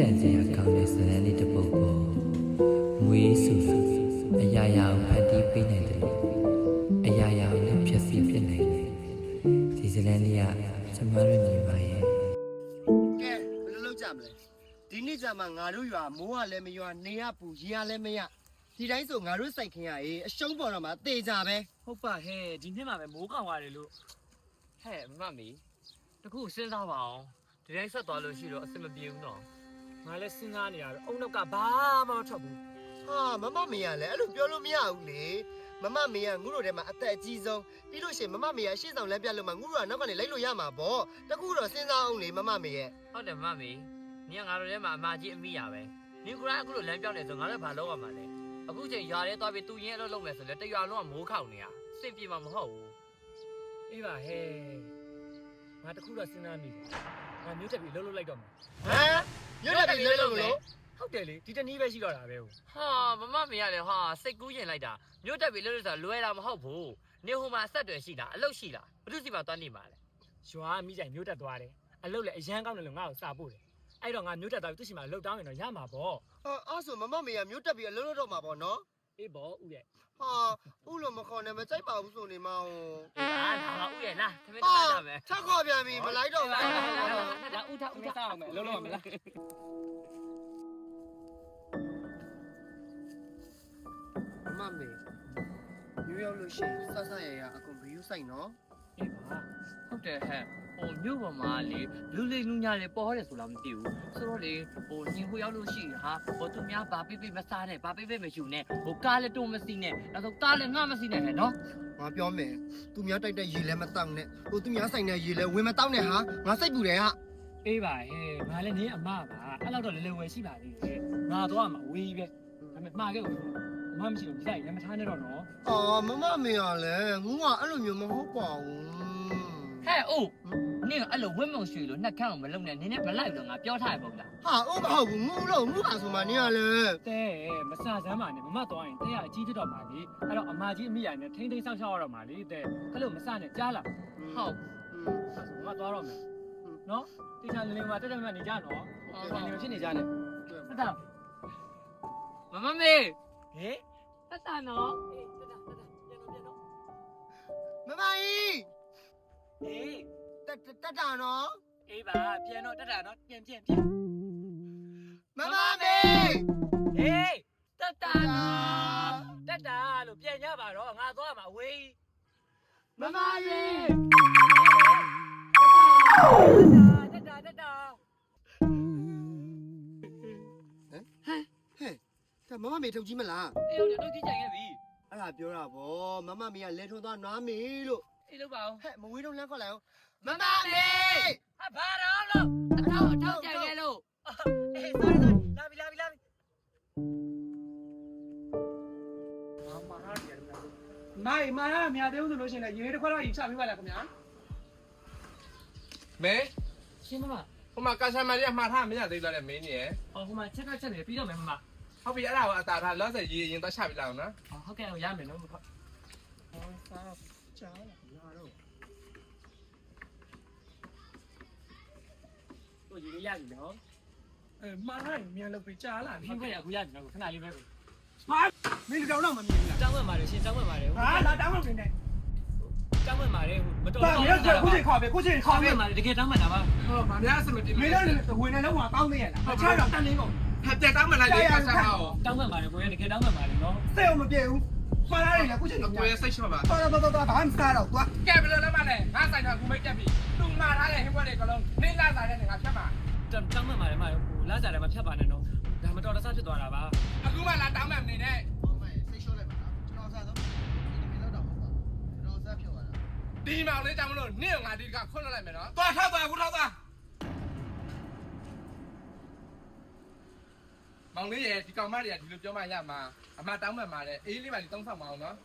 ကန်စရာကောင်းတဲ့ဇာတ်လမ်းလေးတစ်ပုဒ်ပေါ်မွေးစုစုအရာရာကိုဖန်တီးပေးနိုင်တယ်လို့အရာရာကိုလည်းဖြည့်ဆည်းဖြစ်နိုင်တယ်ဒီဇာတ်လမ်းလေးကကျမတို့ညီမရဲ့ကဲဘယ်လိုလုပ်ကြမလဲဒီနေ့ကျမှငါတို့ရွာမိုးကလည်းမရွာနေရပူရေကလည်းမရဒီတိုင်းဆိုငါတို့စိုက်ခင်ရရေးအရှုံးပေါ်တော့မှတေချာပဲဟုတ်ပါဟဲ့ဒီနှစ်မှာပဲမိုးကောင်ရတယ်လို့ဟဲ့မမီတခုစဉ်းစားပါအောင်ဒီတိုင်းဆက်သွားလို့ရှိတော့အဆင်မပြေဘူးနော်ငါလည်းစဉ်းစားနေရတော့အုံနောက်ကဘာမှမထွက်ဘူးဟာမမမေရလည်းအဲ့လိုပြောလို့မရဘူးလေမမမေရငုတို့ထဲမှာအသက်အကြီးဆုံးပြီးလို့ရှိရင်မမမေရရှေ့ဆောင်လမ်းပြလို့မှငုတို့ကနောက်ကနေလိုက်လို့ရမှာပေါ့တကူတော့စဉ်းစားအောင်လေမမမေရဟုတ်တယ်မမီနင်ကငါတို့ထဲမှာအမကြီးအမိရပဲနင်ကအခုလိုလမ်းပြောင်းနေဆိုငါလည်းဘာလုပ်ရမှာလဲအခုချိန်ရွာထဲသွားပြီးသူ့ရင်းအလုပ်လုပ်မယ်ဆိုလဲတရွာလုံးကမိုးခေါင်နေရစင်ပြေမှာမဟုတ်ဘူးအေးပါဟဲ့ငါတခုတော့စဉ်းစားမိတယ်ငါမျိုးတက်ပြီးလှုပ်လှုပ်လိုက်တော့မှာဟမ်မျိုးတက်ပြီးလှုပ်လှုပ်မလို့ဟုတ်တယ်လေဒီတနည်းပဲရှိတော့တာပဲဟာမမမေရတယ်ဟာစိတ်ကူးရင်လိုက်တာမျိုးတက်ပြီးလှုပ်လှုပ်ဆိုတာလွယ်တာမဟုတ်ဘူးနေဟိုမှာဆက်တွယ်ရှိလားအလုပ်ရှိလားဘုသူစီမှာသွားနေမှာလဲရွာမိကြိုင်မျိုးတက်သွားတယ်အလုပ်လည်းအရန်ကောင်းတယ်လို့ငါ့ကိုစာပို့တယ်အဲ့တော့ငါမျိုးတက်သွားပြီးသူ့စီမှာလှုပ်တောင်းရင်တော့ရမှာပေါ့အဲ့ဆိုမမမေရမျိုးတက်ပြီးအလုပ်လုပ်တော့မှာပေါ့နော်အေးပေါ့ဦးရဲ့ဟာဦးလို့မခေါ်နဲ့မကြိုက်ပါဘူးဆိုနေမအောင်ဟာဒါကဦးရဲ့လားသမီးတက်တာပဲထပ်ခေါ်ပြန်ပြီမလိုက်တော့ဘူးဒါဦးထစားအောင်မယ်လုံးလုံးမလားမမေမျိုးရောက်လို့ရှိရင်ဆဆရရအကုန်ဘီယူဆိုင်နော်အေးပါဟုတ်တယ်ဟဲ့ဟိုမြို့ပေါ်မှာလေလူလေးလူညာလေးပေါ်တယ်ဆိုတော့မသိဘူးဆိုတော့လေဟိုညီဟိုရောက်လို့ရှိရင်ဟာဟိုသူများဘာပိပိမစားနဲ့ဘာပိပိမယူနဲ့ဟိုကားလည်းတုံးမစီနဲ့နောက်ဆုံးကားလည်းငှမစီနဲ့ဟဲ့နော်ငါပြောမယ်သူများတိုက်တဲ့ရေလည်းမတောက်နဲ့ဟိုသူများဆိုင်တဲ့ရေလည်းဝင်မတောက်နဲ့ဟာငါစိတ်ပူတယ်ဟာအေးပါဟဲ့ငါလည်းနင်းအမပါအဲ့လောက်တော့လေလေဝယ်ရှိပါသေးတယ်ငါတော့မှဝေးပဲဒါပေမဲ့မှားခဲ့ဦးမမရှိလို့ကြိုက်ရမထားနဲ့တော့နော်အော်မမမေရလဲငူကအဲ့လိုမျိုးမဟုတ်ပါဘူးဟဲ့အိုးနင်အဲ့လိုဝင်းမုံရွှေလို့နှက်ခမ်းအောင်မလုပ်နဲ့နင်းနဲ့မလိုက်တော့ငါပြောထားရပေါ့လားဟာအိုးမဟုတ်ဘူးငူလို့ငူပါဆိုမှနင်ကလေတဲ့မဆစမ်းပါနဲ့မမသွားရင်တဲ့ကအကြီးဖြစ်တော့မှာလေအဲ့တော့အမကြီးအမိရနဲ့ထိမ့်ထိမ့်ဆောက်ရှောက်ရတော့မှာလေတဲ့အဲ့လိုမဆနဲ့ကြားလားဟုတ်မမသွားတော့မယ်နော်တေချာလင်းမှာတက်တက်မှနေကြနော်နေမဖြစ်နေကြနဲ့ဟုတ်တာမမမေဟေးတက်တာနော်တက်တာပြန်တော့မမကြီးဟေးတက်တာနော်အေးပါပြန်တော့တက်တာနော်ပြန်မမမေဟေးတက်တာနော်တက်တာလို့ပြန်ရပါတော့ငါသွားမှာဝေးမမကြီးတက်တာဟဲ့ဒါမမမေထုတ်ကြီးမလားအေးဟုတ်တယ်ထုတ်ကြီးကြိုင်ခဲ့ပြီအဲ့ဒါပြောတာဗောမမမေကလဲထွန်းသွားနွားမေလို့အေးလို့ပါအောင်ဟဲ့မဝေးတော့လမ်းခေါ်လိုက်အောင်မမမေဟာဘာတော့လို့အထောက်ကြိုင်ခဲ့လို့အေး sorry လာပြီမာရမြာသေးဦးဆိုလို့ရှိရင်လည်းရေတစ်ခွက်တော့ယူချပေးပါလားခင်ဗျာမဲရှင်းမလားဟိုမှာကာဆာမာရီကမှားထားမရသေးတော့လေမင်းကြီးရယ်ဟိုမှာချက်နေပြီးတော့မယ်မမဟုတ်ပြီအဲ့ဒါကိုအသာထားလောဆယ်ရေရင်တော့ချပြလိုက်အောင်နော်ဟုတ်ကဲ့ရမယ်နော်ဟုတ်စားကြားလာတော့တို့ရေရပြီနော်မာရမြန်လို့ပြကြားလာပြီဟုတ်ကဲ့အခုရပြီနော်ခဏလေးပဲဟာမင်းတော့မမြင်ဘူးလားတောင်းမှန်ပါတယ်ရှင်တောင်းမှန်ပါတယ်ဟာလာတောင်းမှန်နေတောင်းမှန်ပါတယ်မတော်တော့မင်းကခုချိန်ခေါ်ပဲတကယ်တောင်းမှန်တာပါဟောမများစမတင်မင်းတို့ဝင်နေတော့ဟိုကောင်းသေးရလားအချာတော့တန်နေကုန်တက်တောင်းမှန်လိုက်လေကာဆာမာကိုတောင်းမှန်ပါတယ်ကိုရတကယ်တောင်းမှန်ပါတယ်နော်စိတ်အောင်မပြေဘူးမှားရတယ်လေခုချိန်ကိုရစိတ်ချပါတော့ဘာမှမစားတော့ကွာကဲဘယ်လိုလဲမလဲငါဆိုင်တော့ကူမိတ်တက်ပြီသူမှားထားတဲ့ဟင်းပွဲတွေကလုံးနင်းလာစားတဲ့ငါဖြတ်ပါတောင်းမှန်ပါတယ်မဟိုလာစားတယ်မဖြတ်ပါနဲ့နော်ဒါမတော်တဆဖြစ်သွားတာပါအခုမှလာတောင်းမှန်နေနဲ့ဒီမောင်လေးကြောင့်မလို့နင့်ငါဒီကခွန်းလိုက်မယ်နော်သွားထောက်သွားခုထောက်သွားမောင်လေးရဲ့ဒီကောင်မတွေကဒီလိုပြောမှရမှာအမတောင်းမှန်ပါတယ်အေးလေးပါဒီတောင်းဆောင်မအောင်နော်